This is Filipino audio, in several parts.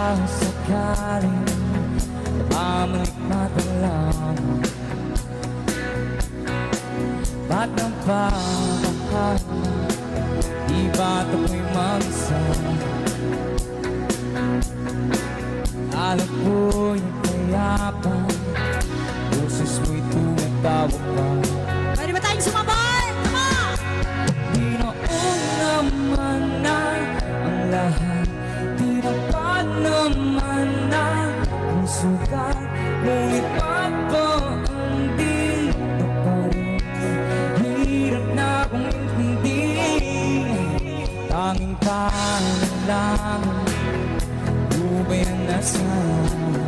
dahil sakaling pamalikmata lang. Ba't ang pagmamahal di ba't ako'y mag-isa? Alam ko yung kayapan, boses mo'y tumatawag pa. Pwede ba tayong sumabay? Come on! Ginoon naman na ang lahat, tinapat naman na ang sugat, ngunit ang dito pa rin. Hirap na akong intindihin, tanging panalangin, lumayan na sana.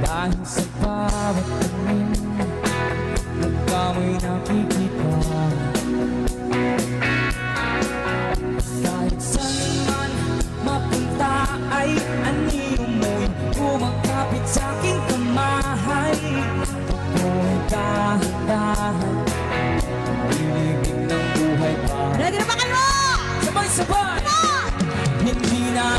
Dahil sa bawat tingin, nagkamoy nakikita. Kahit saan man mapunta ay anino mo'y kumakapit sa aking kamahay. Ako'y dahan-dahan, ibig ng buhay pa. Ready na ba kayo? Sabay-sabay! Hindi na